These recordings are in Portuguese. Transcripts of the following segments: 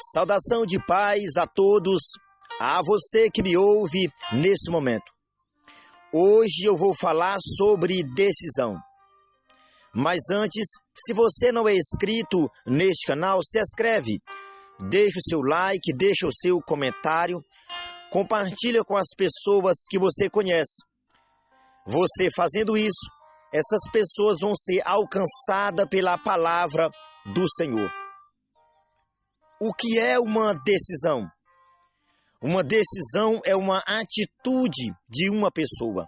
Saudação de paz a todos, a você que me ouve nesse momento. Hoje eu vou falar sobre decisão. Mas antes, se você não é inscrito neste canal, se inscreve, deixe o seu like, deixe o seu comentário, compartilha com as pessoas que você conhece. Você fazendo isso, essas pessoas vão ser alcançadas pela palavra do Senhor. O que é uma decisão? Uma decisão é uma atitude de uma pessoa.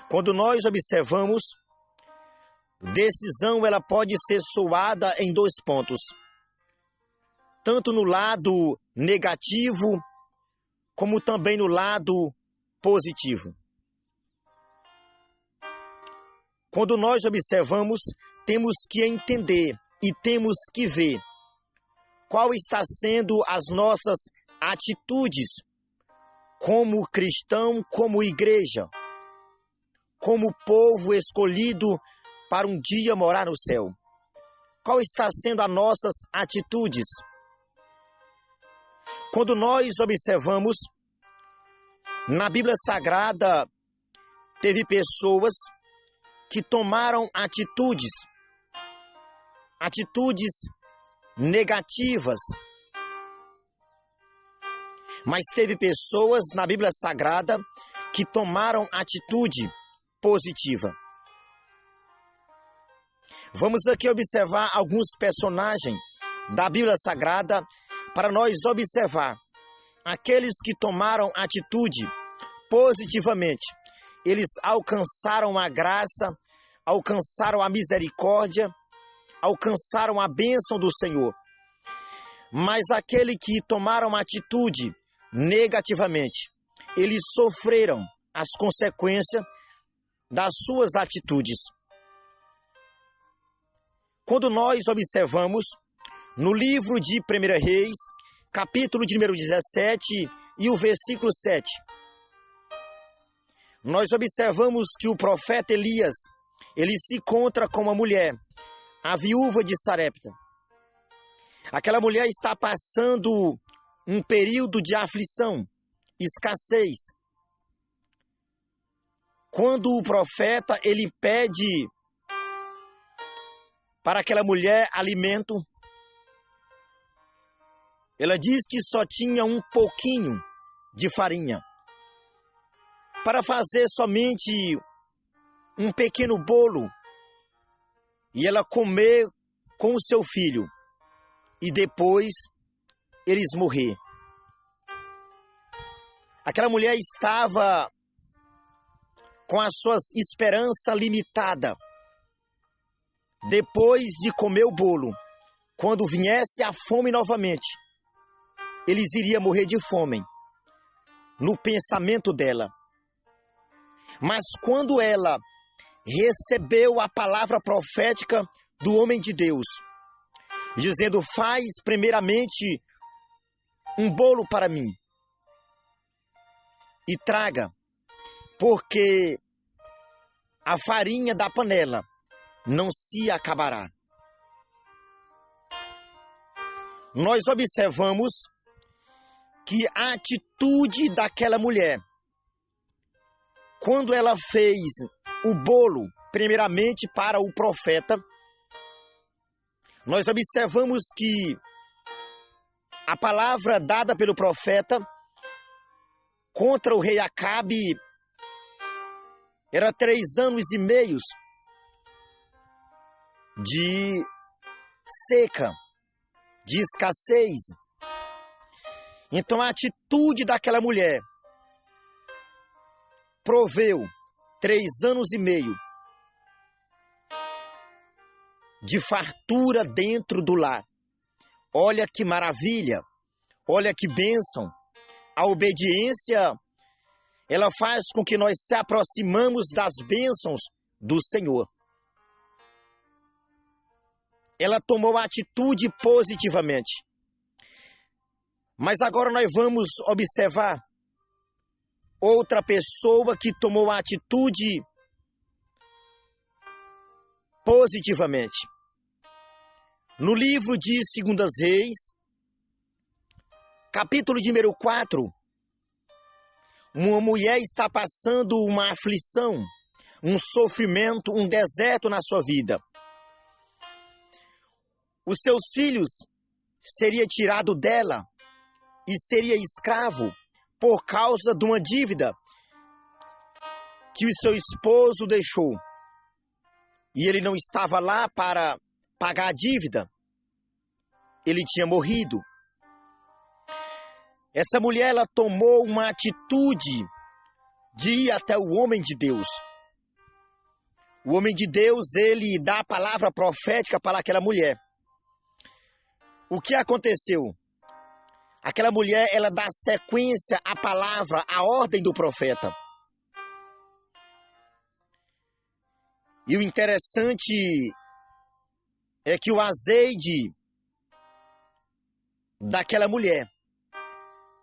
Quando nós observamos, decisão ela pode ser soada em dois pontos. Tanto no lado negativo, como também no lado positivo. Quando nós observamos, temos que entender e temos que ver qual está sendo as nossas atitudes como cristão, como igreja, como povo escolhido para um dia morar no céu. Qual está sendo as nossas atitudes? Quando nós observamos, na Bíblia Sagrada, teve pessoas que tomaram atitudes negativas. Mas teve pessoas na Bíblia Sagrada que tomaram atitude positiva. Vamos aqui observar alguns personagens da Bíblia Sagrada para nós observar aqueles que tomaram atitude positivamente. Eles alcançaram a graça, alcançaram a misericórdia, alcançaram a bênção do Senhor. Mas aquele que tomaram atitude negativamente, eles sofreram as consequências das suas atitudes. Quando nós observamos no livro de 1 Reis, capítulo de número 17 e o versículo 7, nós observamos que o profeta Elias, ele se encontra com uma mulher, a viúva de Sarepta. Aquela mulher está passando um período de aflição, escassez. Quando o profeta ele pede para aquela mulher alimento, ela diz que só tinha um pouquinho de farinha para fazer somente um pequeno bolo e ela comer com o seu filho e depois eles morrer. Aquela mulher estava com as suas esperanças limitadas. Depois de comer o bolo, quando viesse a fome novamente, eles iriam morrer de fome, no pensamento dela. Mas quando ela recebeu a palavra profética do homem de Deus, dizendo: faz primeiramente um bolo para mim e traga, porque a farinha da panela não se acabará. Nós observamos que a atitude daquela mulher, quando ela fez o bolo, primeiramente para o profeta, nós observamos que a palavra dada pelo profeta contra o rei Acabe era 3 anos e meio de seca, de escassez. Então a atitude daquela mulher proveu 3 anos e meio de fartura dentro do lar. Olha que maravilha, olha que bênção. A obediência, ela faz com que nós se aproximamos das bênçãos do Senhor. Ela tomou a atitude positivamente. Mas agora nós vamos observar outra pessoa que tomou a atitude positivamente. No livro de 2 Reis, capítulo de número 4, uma mulher está passando uma aflição, um sofrimento, um deserto na sua vida. Os seus filhos seriam tirados dela e seria escravo por causa de uma dívida que o seu esposo deixou. E ele não estava lá para pagar a dívida. Ele tinha morrido. Essa mulher, ela tomou uma atitude de ir até o homem de Deus. O homem de Deus, ele dá a palavra profética para aquela mulher. O que aconteceu? Aquela mulher, ela dá sequência à palavra, à ordem do profeta. E o interessante é que o azeite daquela mulher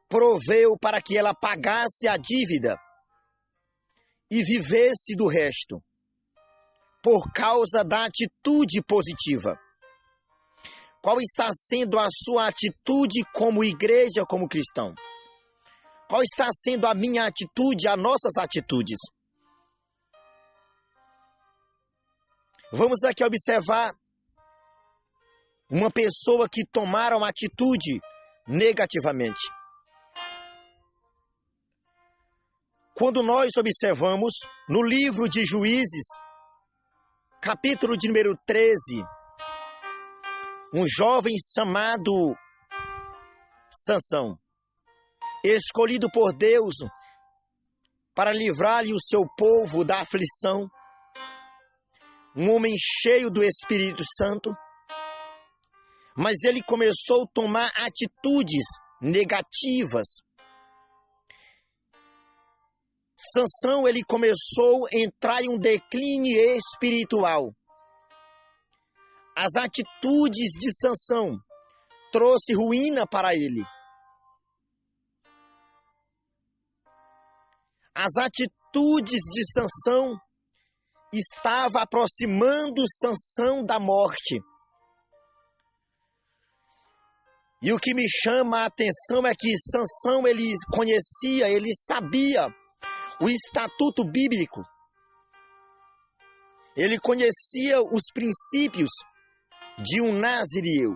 proveu para que ela pagasse a dívida e vivesse do resto, por causa da atitude positiva. Qual está sendo a sua atitude como igreja, como cristão? Qual está sendo a minha atitude, as nossas atitudes? Vamos aqui observar uma pessoa que tomaram atitude negativamente. Quando nós observamos no livro de Juízes, capítulo de número 13, um jovem chamado Sansão, escolhido por Deus para livrar-lhe o seu povo da aflição, um homem cheio do Espírito Santo, mas ele começou a tomar atitudes negativas. Sansão, ele começou a entrar em um declínio espiritual. As atitudes de Sansão trouxe ruína para ele. As atitudes de Sansão estavam aproximando Sansão da morte. E o que me chama a atenção é que Sansão, ele conhecia, ele sabia o estatuto bíblico. Ele conhecia os princípios de um nazireu,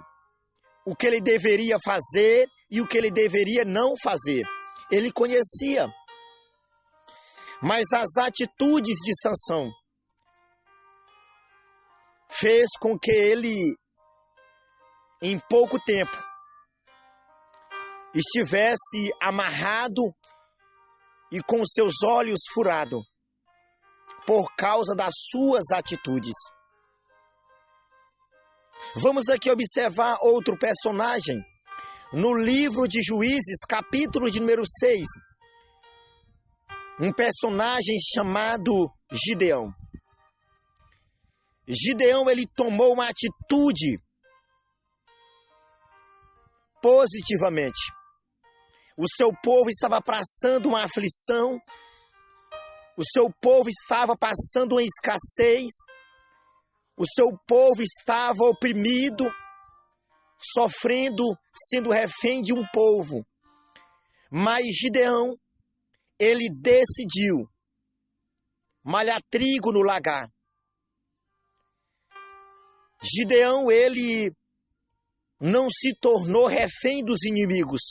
o que ele deveria fazer e o que ele deveria não fazer. Ele conhecia. Mas as atitudes de Sansão fez com que ele, em pouco tempo, estivesse amarrado e com seus olhos furados por causa das suas atitudes. Vamos aqui observar outro personagem no livro de Juízes, capítulo de número 6. Um personagem chamado Gideão. Gideão, ele tomou uma atitude positivamente. O seu povo estava passando uma aflição, o seu povo estava passando uma escassez, o seu povo estava oprimido, sofrendo, sendo refém de um povo. Mas Gideão, ele decidiu malhar trigo no lagar. Gideão, ele não se tornou refém dos inimigos.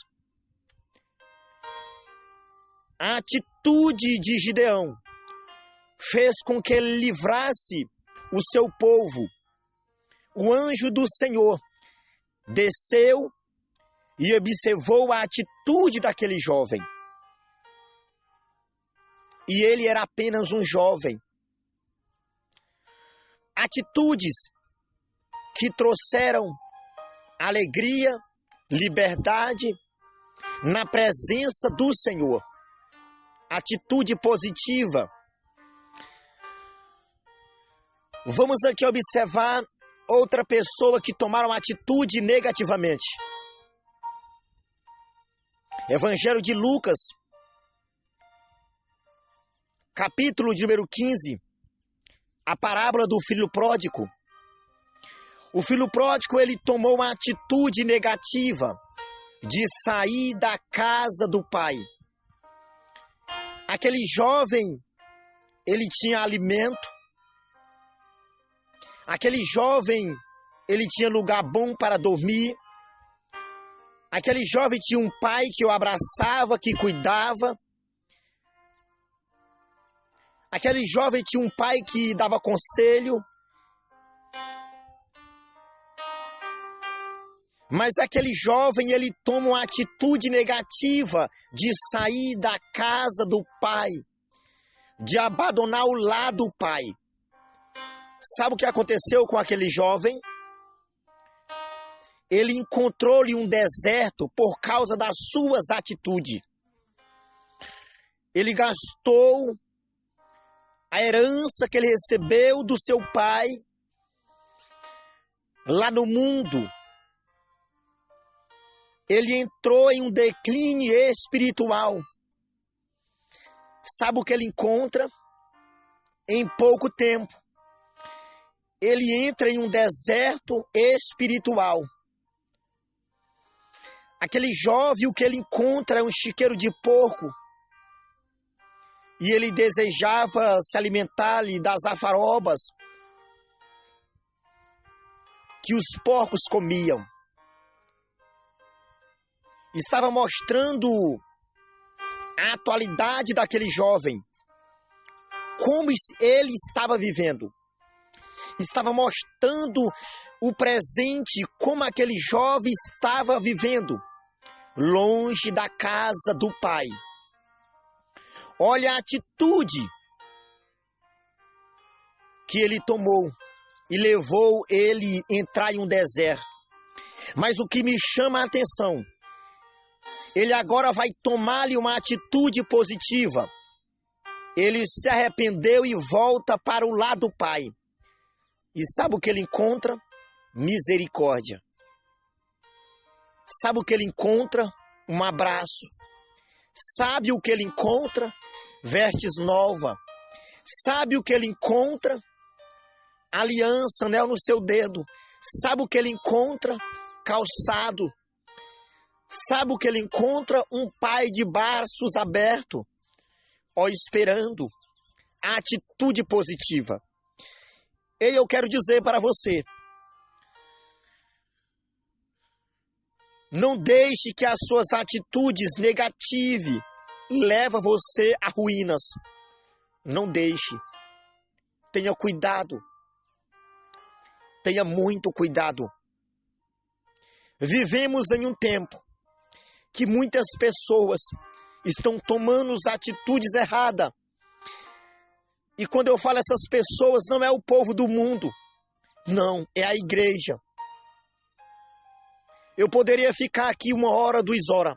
A atitude de Gideão fez com que ele livrasse o seu povo. O anjo do Senhor desceu e observou a atitude daquele jovem. E ele era apenas um jovem. Atitudes que trouxeram alegria, liberdade na presença do Senhor. Atitude positiva. Vamos aqui observar outra pessoa que tomaram atitude negativamente. Evangelho de Lucas, capítulo de número 15, a parábola do filho pródigo. O filho pródigo, ele tomou uma atitude negativa de sair da casa do pai. Aquele jovem, ele tinha alimento. Aquele jovem, ele tinha lugar bom para dormir. Aquele jovem tinha um pai que o abraçava, que cuidava. Aquele jovem tinha um pai que dava conselho. Mas aquele jovem, ele toma uma atitude negativa de sair da casa do pai, de abandonar o lar do pai. Sabe o que aconteceu com aquele jovem? Ele encontrou-lhe um deserto por causa das suas atitudes. Ele gastou a herança que ele recebeu do seu pai lá no mundo. Ele entrou em um declínio espiritual. Sabe o que ele encontra? Em pouco tempo, ele entra em um deserto espiritual. Aquele jovem, o que ele encontra é um chiqueiro de porco. E ele desejava se alimentar das alfarrobas que os porcos comiam. Estava mostrando a atualidade daquele jovem, como ele estava vivendo. Estava mostrando o presente, como aquele jovem estava vivendo, longe da casa do pai. Olha a atitude que ele tomou e levou ele a entrar em um deserto. Mas o que me chama a atenção, ele agora vai tomar-lhe uma atitude positiva. Ele se arrependeu e volta para o lado do pai. E sabe o que ele encontra? Misericórdia. Sabe o que ele encontra? Um abraço. Sabe o que ele encontra? Vestes novas. Sabe o que ele encontra? Aliança, anel no seu dedo. Sabe o que ele encontra? Calçado. Sabe o que ele encontra? Um pai de braços abertos, esperando. A atitude positiva. E eu quero dizer para você, não deixe que as suas atitudes negativas levem você a ruínas. Não deixe. Tenha cuidado. Tenha muito cuidado. Vivemos em um tempo que muitas pessoas estão tomando atitudes erradas. E quando eu falo essas pessoas, não é o povo do mundo. Não, é a igreja. Eu poderia ficar aqui 1 hora, 2 horas,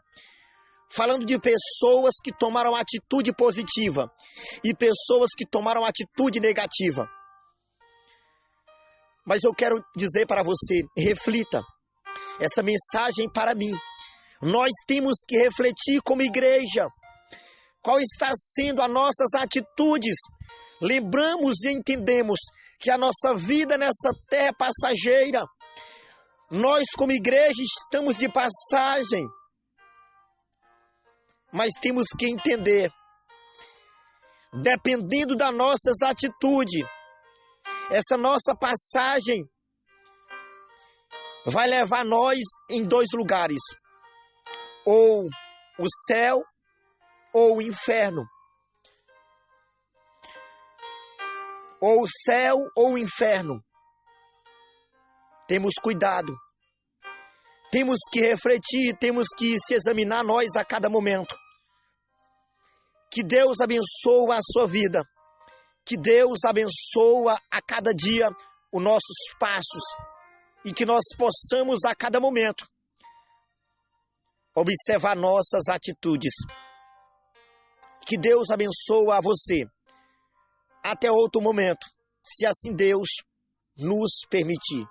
falando de pessoas que tomaram atitude positiva e pessoas que tomaram atitude negativa. Mas eu quero dizer para você, reflita. Essa mensagem para mim. Nós temos que refletir como igreja. Qual está sendo as nossas atitudes? Lembramos e entendemos que a nossa vida nessa terra é passageira. Nós como igreja estamos de passagem. Mas temos que entender, dependendo das nossas atitudes, essa nossa passagem vai levar nós em 2 lugares. Ou o céu ou o inferno. Ou o céu ou o inferno. Temos cuidado. Temos que refletir, temos que se examinar nós a cada momento. Que Deus abençoe a sua vida. Que Deus abençoe a cada dia os nossos passos. E que nós possamos a cada momento observar nossas atitudes. Que Deus abençoe a você. Até outro momento, se assim Deus nos permitir.